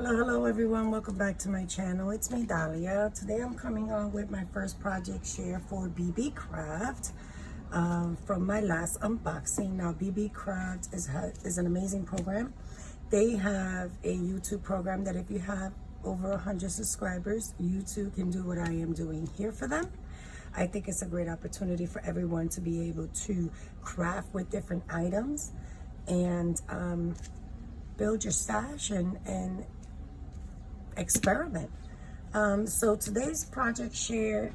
Hello everyone, welcome back to my channel. It's me, Dalia. Today I'm coming on with my first project share for BeebeeCraft from my last unboxing. Now BeebeeCraft is an amazing program. They have a YouTube program that if you have over 100 subscribers, you too can do what I am doing here for them. I think it's a great opportunity for everyone to be able to craft with different items and build your stash and experiment. So today's project share,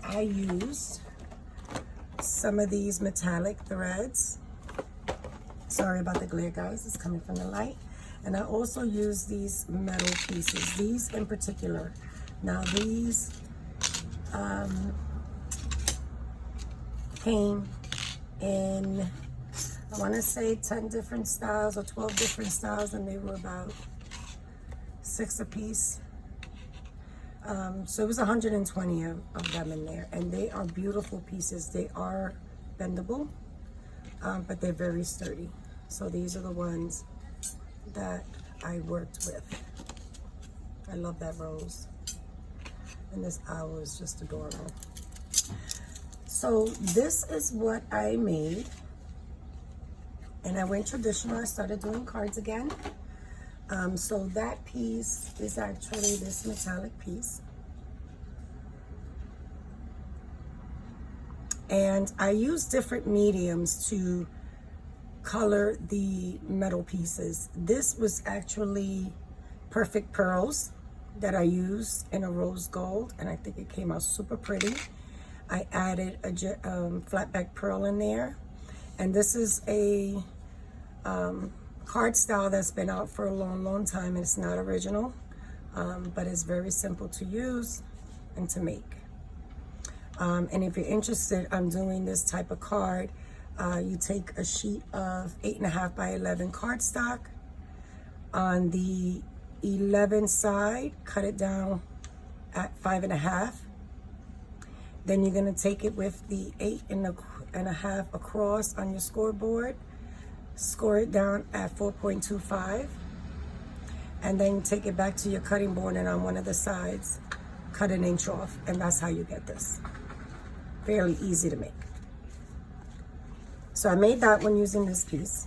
I used some of these metallic threads. Sorry about the glare, guys, it's coming from the light. And I also used these metal pieces, these in particular. Now these came in, I want to say 10 different styles or 12 different styles, and they were about 6 a piece. So it was 120 of them in there, and they are beautiful pieces. They are bendable, but they're very sturdy. So these are the ones that I worked with. I love that rose, and this owl is just adorable. So this is what I made, and I went traditional. I started doing cards again. So that piece is actually this metallic piece. And I used different mediums to color the metal pieces. This was actually perfect pearls that I used in a rose gold, and I think it came out super pretty. I added a flat back pearl in there, and this is a card style that's been out for a long time. It's not original, but it's very simple to use and to make. And if you're interested, I'm doing this type of card. You take a sheet of 8.5 by 11 cardstock. On the 11 side, cut it down at 5.5. Then you're gonna take it with the 8.5 across on your scoreboard. Score it down at 4.25, and then take it back to your cutting board, and on one of the sides cut 1 inch off, and that's how you get this. Fairly easy to make. So I made that one using this piece,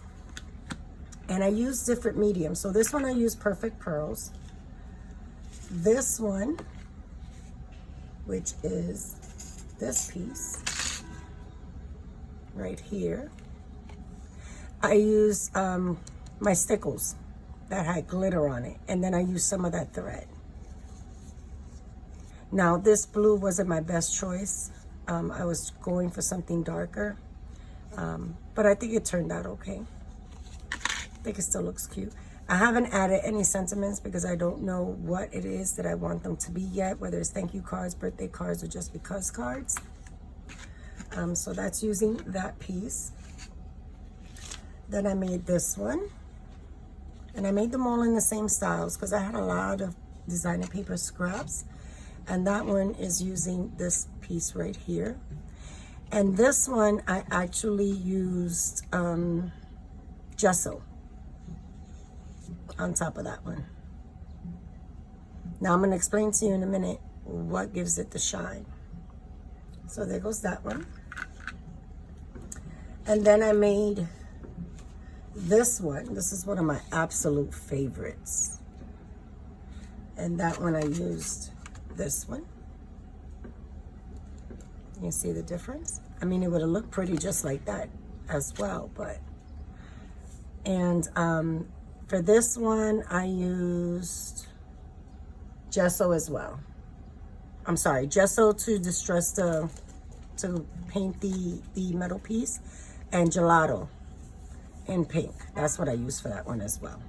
and I used different mediums. So this one I used perfect pearls. This one, which is this piece right here, I used my stickles that had glitter on it, and then I used some of that thread. Now this blue wasn't my best choice. I was going for something darker, but I think it turned out okay. I think it still looks cute. I haven't added any sentiments because I don't know what it is that I want them to be yet, whether it's thank you cards, birthday cards, or just because cards. So that's using that piece. Then I made this one, and I made them all in the same styles because I had a lot of designer paper scraps, and that one is using this piece right here. And this one I actually used gesso on top of that one. Now I'm going to explain to you in a minute what gives it the shine. So there goes that one. And then I made this one. This is one of my absolute favorites, and that one I used this one. You see the difference? I mean, it would have looked pretty just like that as well, but and for this one I used gesso as well. I'm sorry, gesso to distress to paint the metal piece, and gelato in pink. That's what I used for that one as well.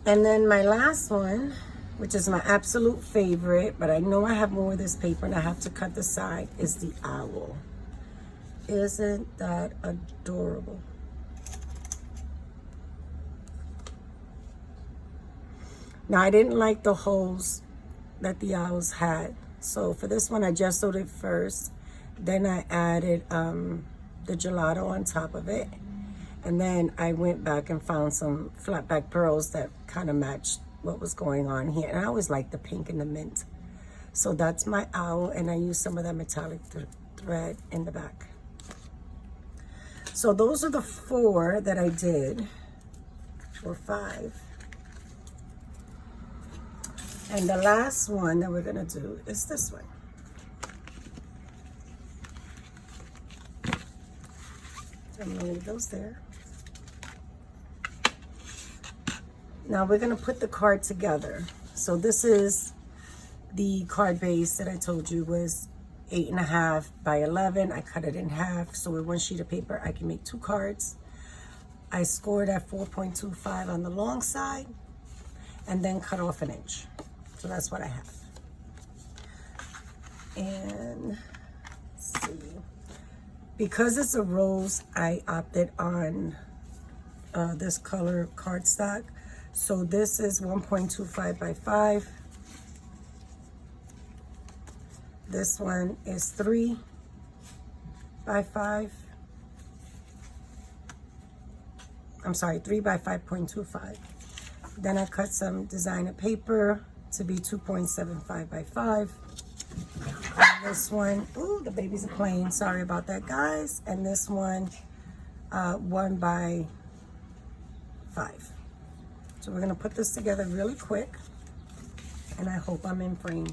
And then my last one, which is my absolute favorite, but I know I have more of this paper and I have to cut the side, is the owl. Isn't that adorable? Now I didn't like the holes that the owls had, so for this one I gessoed it first, then I added the gelato on top of it, And then I went back and found some flat back pearls that kind of matched what was going on here. And I always like the pink and the mint. So that's my owl, and I use some of that metallic thread in the back. So those are the 4 that I did, or 5. And the last one that we're gonna do is this one. I'm gonna leave those there. Now we're gonna put the card together. So this is the card base that I told you was 8.5 by 11. I cut it in half, so with 1 sheet of paper I can make 2 cards. I scored at 4.25 on the long side and then cut off 1 inch. So that's what I have. And let's see, because it's a rose, I opted on this color cardstock. So this is 1.25 by 5. This one is 3 by 5. I'm sorry, 3 by 5.25. Then I cut some designer paper to be 2.75 by 5. And this one, ooh, the babies are playing. Sorry about that, guys. And this one, 1 by 5. So we're gonna put this together really quick, and I hope I'm in frame.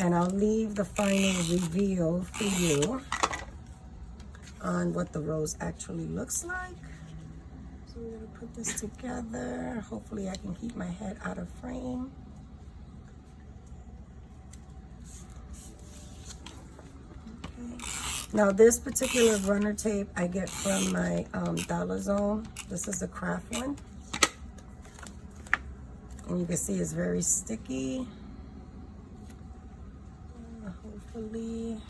And I'll leave the final reveal for you on what the rose actually looks like. So we're gonna put this together. Hopefully I can keep my head out of frame. Okay. Now this particular runner tape I get from my Dollar Zone. This is the craft one. And you can see it's very sticky. Hopefully,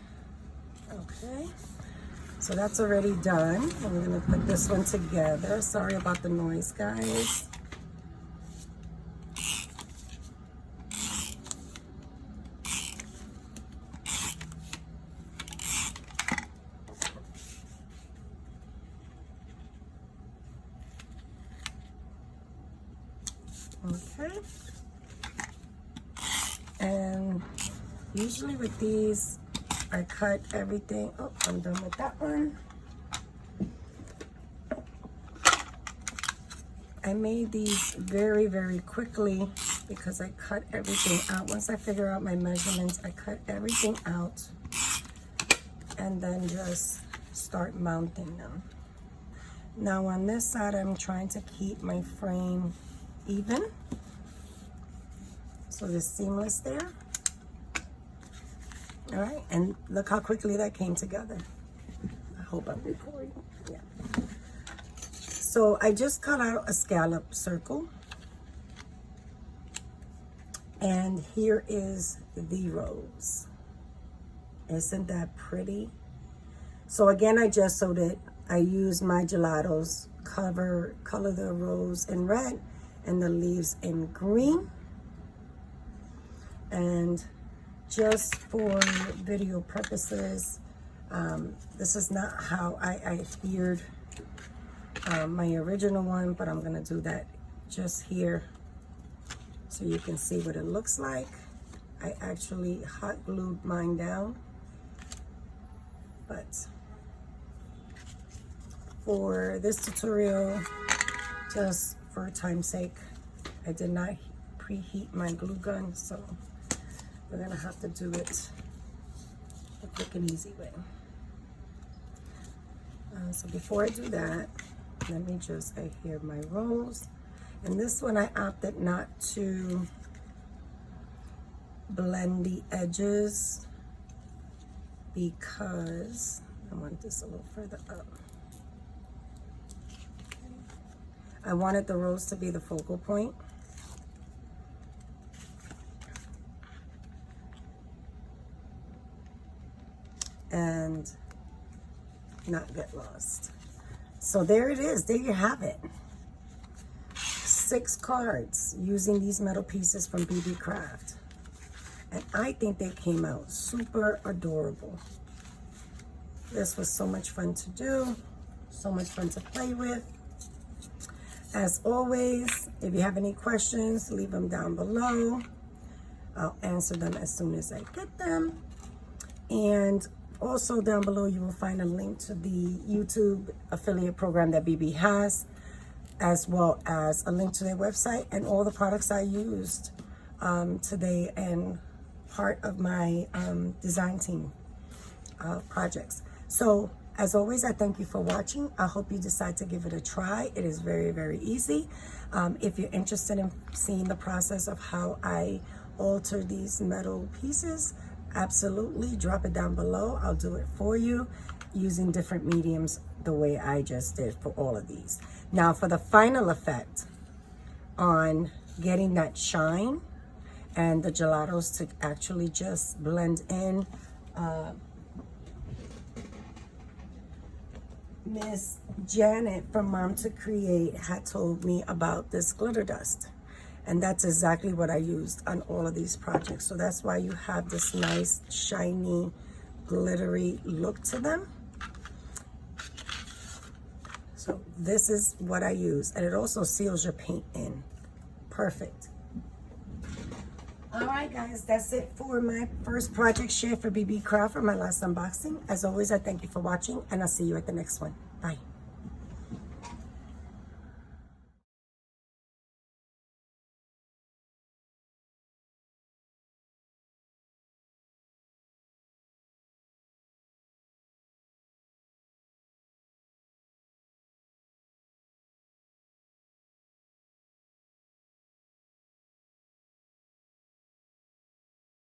okay. So that's already done. And we're gonna put this one together. Sorry about the noise, guys. Okay. And usually with these, I cut everything. Oh, I'm done with that one. I made these very, very quickly because I cut everything out. Once I figure out my measurements, I cut everything out and then just start mounting them. Now on this side, I'm trying to keep my frame even. So it's seamless there. All right, and look how quickly that came together. I hope I'm recording. Yeah. So I just cut out a scallop circle. And here is the rose. Isn't that pretty? So again, I gessoed it. I used my gelatos, color the rose in red and the leaves in green. And just for video purposes, this is not how I adhered my original one, but I'm gonna do that just here so you can see what it looks like. I actually hot glued mine down, but for this tutorial, just for time's sake, I did not preheat my glue gun, so we're gonna have to do it the quick and easy way. So before I do that, let me just adhere my rose. And this one I opted not to blend the edges because I want this a little further up. I wanted the rose to be the focal point. And not get lost. So there it is. There you have it. 6 cards using these metal pieces from BeeBee Craft. And I think they came out super adorable. This was so much fun to do. so much fun to play with. As always, if you have any questions, leave them down below. I'll answer them as soon as I get them. And also down below, you will find a link to the YouTube affiliate program that BeeBee has, as well as a link to their website and all the products I used today and part of my design team projects. So as always, I thank you for watching. I hope you decide to give it a try. It is very, very easy. If you're interested in seeing the process of how I alter these metal pieces, absolutely drop it down below. I'll do it for you using different mediums the way I just did for all of these. Now for the final effect on getting that shine and the gelatos to actually just blend in, Miss Janet from Mom to Create had told me about this glitter dust. And that's exactly what I used on all of these projects. So that's why you have this nice, shiny, glittery look to them. So this is what I use. And it also seals your paint in. Perfect. All right, guys, that's it for my first project share for BeeBee Craft for my last unboxing. As always, I thank you for watching, and I'll see you at the next one. Bye.